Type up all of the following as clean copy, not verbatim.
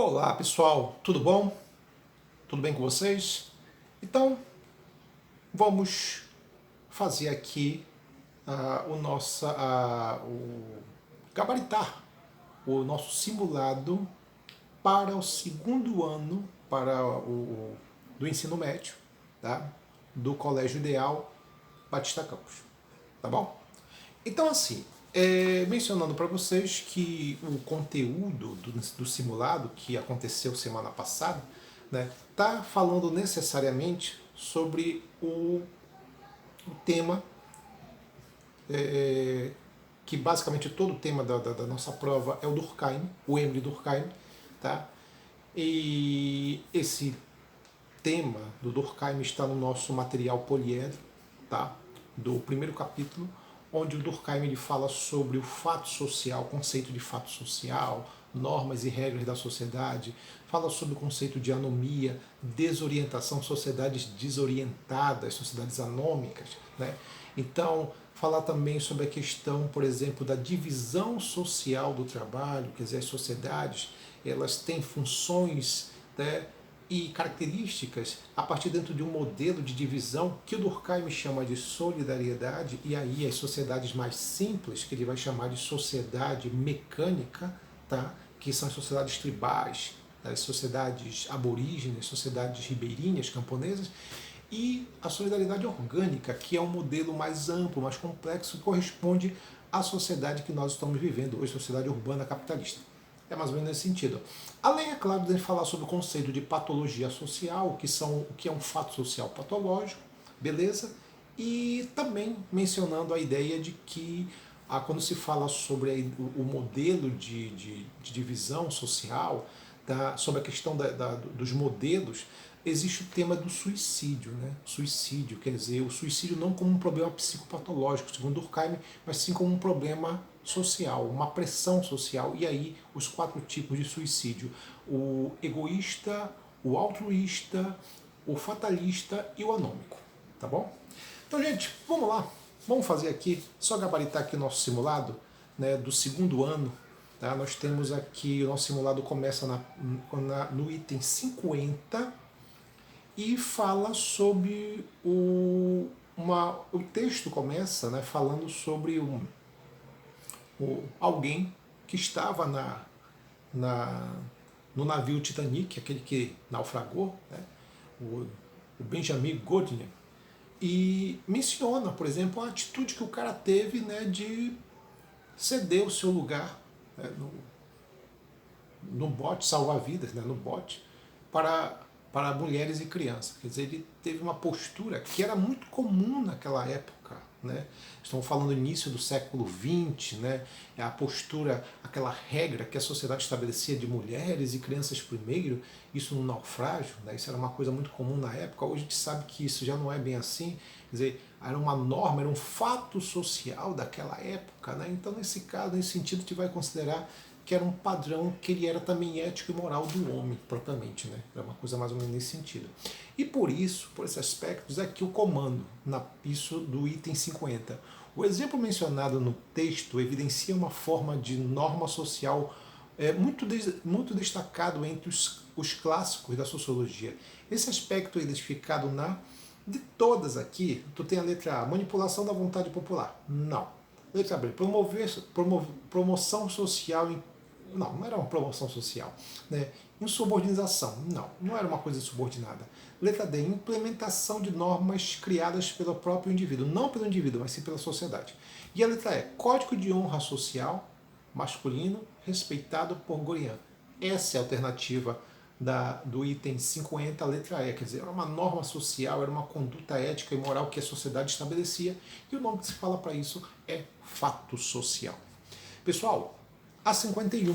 Olá pessoal, tudo bom? Tudo bem com vocês? Então vamos fazer aqui gabaritar o nosso simulado para o segundo ano do ensino médio, tá? Do Colégio Ideal Batista Campos, tá bom? Então assim, mencionando para vocês que o conteúdo do simulado que aconteceu semana passada, né, tá falando necessariamente sobre o tema, que basicamente todo o tema da nossa prova é o Durkheim, o Emile Durkheim, tá? E esse tema do Durkheim está no nosso material poliedro, tá? Do primeiro capítulo, onde o Durkheim ele fala sobre o fato social, o conceito de fato social, normas e regras da sociedade, fala sobre o conceito de anomia, desorientação, sociedades desorientadas, sociedades anômicas, né? Então, falar também sobre a questão, por exemplo, da divisão social do trabalho, quer dizer, as sociedades, elas têm funções, né, e características a partir dentro de um modelo de divisão que o Durkheim chama de solidariedade, e aí as sociedades mais simples, que ele vai chamar de sociedade mecânica, tá? Que são as sociedades tribais, as sociedades aborígenes, sociedades ribeirinhas, camponesas, e a solidariedade orgânica, que é um modelo mais amplo, mais complexo, que corresponde à sociedade que nós estamos vivendo hoje, sociedade urbana capitalista. É mais ou menos nesse sentido. Além, é claro, de falar sobre o conceito de patologia social, o que é um fato social patológico, beleza? E também mencionando a ideia de que quando se fala sobre o modelo de divisão social, sobre a questão dos modelos, existe o tema do suicídio, né? Suicídio, quer dizer, o suicídio não como um problema psicopatológico, segundo Durkheim, mas sim como um problema social, uma pressão social. E aí, os 4 tipos de suicídio: o egoísta, o altruísta, o fatalista e o anômico, tá bom? Então, gente, vamos lá. Vamos fazer aqui, só gabaritar aqui o nosso simulado, né, do segundo ano. Tá? Nós temos aqui, o nosso simulado começa no item 50 e fala sobre o texto começa, né, falando sobre alguém que estava na, no navio Titanic, aquele que naufragou, né, o, o Benjamin Godin, e menciona, por exemplo, a atitude que o cara teve, né, de ceder o seu lugar, né, no bote salva-vidas, né, no bote, para, para mulheres e crianças. Quer dizer, ele teve uma postura que era muito comum naquela época. Né? Estamos falando do início do século XX, né? A postura, aquela regra que a sociedade estabelecia de mulheres e crianças primeiro, isso no naufrágio, né? Isso era uma coisa muito comum na época. Hoje a gente sabe que isso já não é bem assim. Quer dizer, era uma norma, era um fato social daquela época. Né? Então, nesse caso, nesse sentido, a gente vai considerar que era um padrão que ele era também ético e moral do homem, propriamente, né? Era uma coisa mais ou menos nesse sentido. E por isso, por esses aspectos, é que o comando, isso do item 50. O exemplo mencionado no texto evidencia uma forma de norma social muito destacado entre os clássicos da sociologia. Esse aspecto é identificado de todas aqui. Tu tem a letra A, manipulação da vontade popular. Não. Letra B, promoção social não era uma promoção social. Né? Insubordinação, não era uma coisa subordinada. Letra D, implementação de normas criadas pelo próprio indivíduo, não pelo indivíduo, mas sim pela sociedade. E a letra E, código de honra social masculino respeitado por Gorian. Essa é a alternativa do item 50, letra E, quer dizer, era uma norma social, era uma conduta ética e moral que a sociedade estabelecia, e o nome que se fala para isso é fato social. Pessoal, a 51.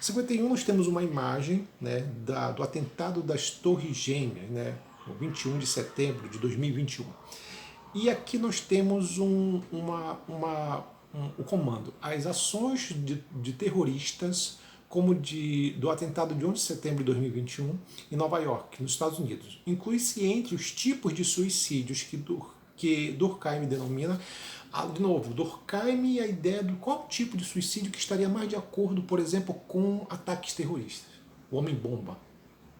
51 nós temos uma imagem, né, do atentado das Torres Gêmeas, né, no 21 de setembro de 2021. E aqui nós temos o comando. As ações de terroristas como do atentado de 11 de setembro de 2021 em Nova York, nos Estados Unidos. Inclui-se entre os tipos de suicídios que Durkheim denomina. De novo, Durkheim e a ideia de qual tipo de suicídio que estaria mais de acordo, por exemplo, com ataques terroristas. o homem-bomba,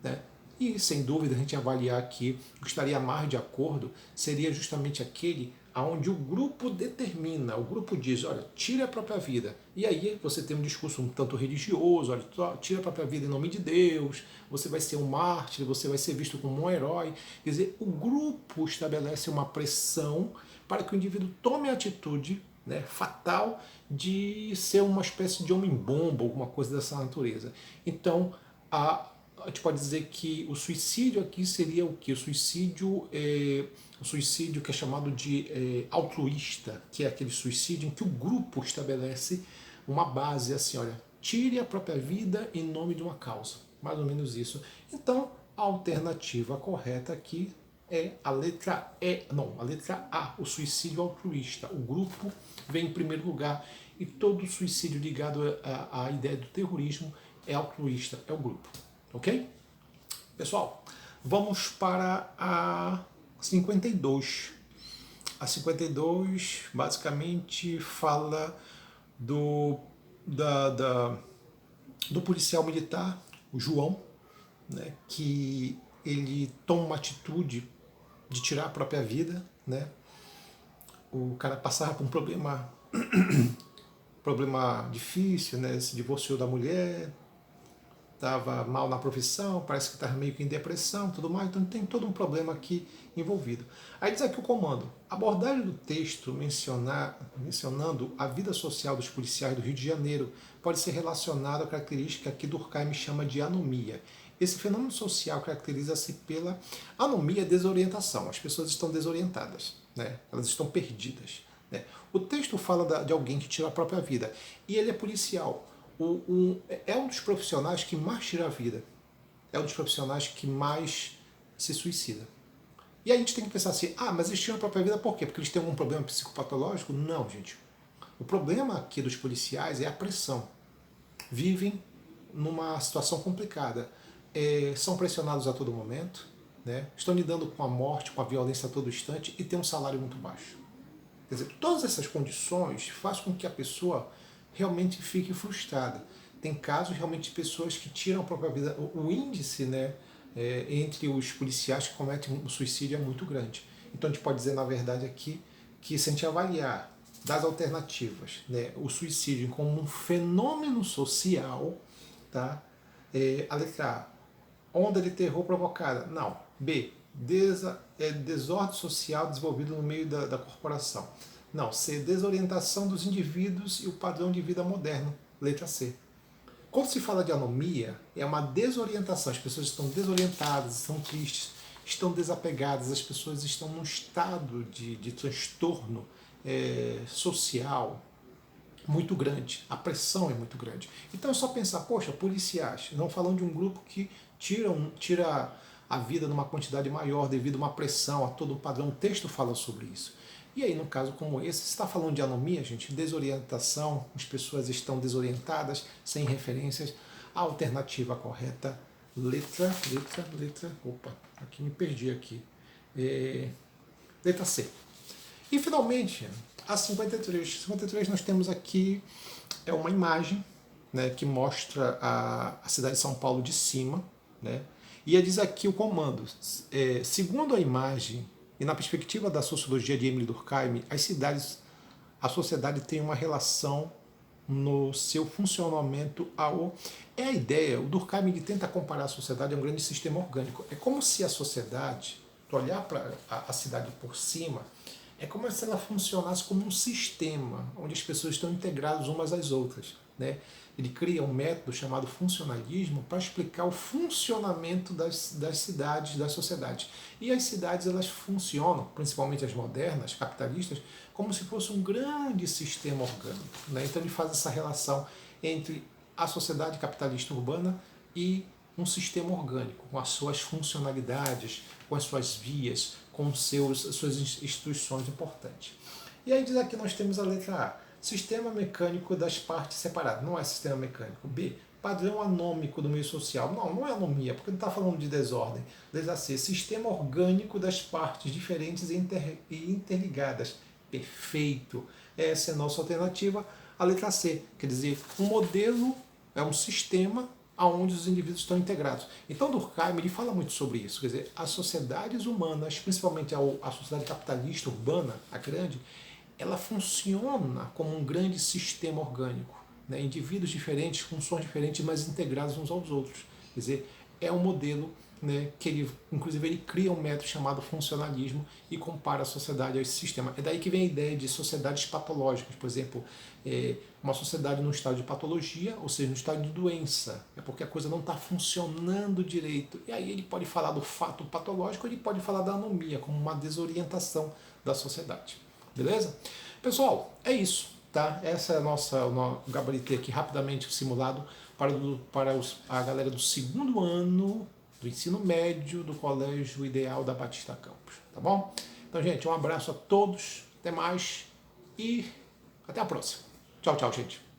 né? E, sem dúvida, a gente avaliar aqui, o que estaria mais de acordo seria justamente aquele onde o grupo determina, o grupo diz, olha, tire a própria vida. E aí você tem um discurso um tanto religioso, olha, tire a própria vida em nome de Deus, você vai ser um mártir, você vai ser visto como um herói. Quer dizer, o grupo estabelece uma pressão para que o indivíduo tome a atitude, né, fatal de ser uma espécie de homem-bomba, alguma coisa dessa natureza. Então, a gente pode dizer que o suicídio aqui seria o que? O suicídio que é chamado de altruísta, que é aquele suicídio em que o grupo estabelece uma base assim, olha, tire a própria vida em nome de uma causa. Mais ou menos isso. Então, a alternativa correta aqui é a letra E, não, a letra A, o suicídio altruísta. O grupo vem em primeiro lugar e todo suicídio ligado à ideia do terrorismo é altruísta, é o grupo. Ok? Pessoal, vamos para a 52. A 52 basicamente fala do policial militar, o João, né, que ele toma uma atitude de tirar a própria vida, né? O cara passava por um problema difícil, né? Se divorciou da mulher, estava mal na profissão, parece que estava meio que em depressão, tudo mais, então tem todo um problema aqui envolvido. Aí diz aqui o comando: a abordagem do texto mencionando a vida social dos policiais do Rio de Janeiro pode ser relacionada à característica que Durkheim chama de anomia. Esse fenômeno social caracteriza-se pela anomia, desorientação. As pessoas estão desorientadas, né? Elas estão perdidas, né? O texto fala de alguém que tira a própria vida e ele é policial. É um dos profissionais que mais tira a vida. É um dos profissionais que mais se suicida. E aí a gente tem que pensar assim, mas eles tiram a própria vida por quê? Porque eles têm algum problema psicopatológico? Não, gente. O problema aqui dos policiais é a pressão. Vivem numa situação complicada. São pressionados a todo momento, né? Estão lidando com a morte, com a violência a todo instante e têm um salário muito baixo. Quer dizer, todas essas condições fazem com que a pessoa realmente fique frustrada. Tem casos realmente de pessoas que tiram a própria vida. O índice, né, entre os policiais que cometem o suicídio é muito grande. Então a gente pode dizer, na verdade, aqui, que se a gente avaliar das alternativas, né, o suicídio como um fenômeno social, tá? A letra A, onda de terror provocada. Não. B, desordem social desenvolvido no meio da corporação. Não. C, desorientação dos indivíduos e o padrão de vida moderno. Letra C. Quando se fala de anomia, é uma desorientação. As pessoas estão desorientadas, estão tristes, estão desapegadas, as pessoas estão num estado de transtorno social muito grande. A pressão é muito grande. Então é só pensar, poxa, policiais, não falando de um grupo que tira a vida numa quantidade maior devido a uma pressão, a todo um padrão. O texto fala sobre isso. E aí, num caso como esse, você está falando de anomia, gente, desorientação, as pessoas estão desorientadas, sem referências. A alternativa correta, letra, opa, aqui me perdi aqui. Letra C. E finalmente, a 53. 53 nós temos aqui uma imagem, né, que mostra a cidade de São Paulo de cima, né, e diz aqui o comando. Segundo a imagem, e na perspectiva da sociologia de Emile Durkheim, a sociedade tem uma relação no seu funcionamento É a ideia, o Durkheim ele tenta comparar a sociedade a um grande sistema orgânico. É como se a sociedade, tu olhar para a cidade por cima, é como se ela funcionasse como um sistema, onde as pessoas estão integradas umas às outras, né? Ele cria um método chamado funcionalismo para explicar o funcionamento das cidades, das sociedades. E as cidades elas funcionam, principalmente as modernas, capitalistas, como se fosse um grande sistema orgânico, né? Então ele faz essa relação entre a sociedade capitalista urbana e um sistema orgânico, com as suas funcionalidades, com as suas vias, com as suas instituições importantes. E aí diz aqui nós temos a letra A. Sistema mecânico das partes separadas. Não é sistema mecânico. B. Padrão anômico do meio social. Não é anomia, porque não está falando de desordem. Letra C. Sistema orgânico das partes diferentes e interligadas. Perfeito. Essa é a nossa alternativa. A letra C. Quer dizer, um modelo é um sistema aonde os indivíduos estão integrados. Então, Durkheim ele fala muito sobre isso, quer dizer, as sociedades humanas, principalmente a sociedade capitalista urbana, a grande, ela funciona como um grande sistema orgânico, né? Indivíduos diferentes, funções diferentes, mas integrados uns aos outros. Quer dizer, é um modelo, né, que ele, inclusive, ele cria um método chamado funcionalismo e compara a sociedade a esse sistema. É daí que vem a ideia de sociedades patológicas, por exemplo, uma sociedade no estado de patologia, ou seja, no estado de doença, é porque a coisa não está funcionando direito. E aí ele pode falar do fato patológico, ele pode falar da anomia, como uma desorientação da sociedade. Beleza? Pessoal, é isso. Tá? Essa é o gabarito aqui, rapidamente simulado para a galera do segundo ano do ensino médio do Colégio Ideal da Batista Campos. Tá bom? Então, gente, um abraço a todos, até mais e até a próxima. Tchau, tchau, gente.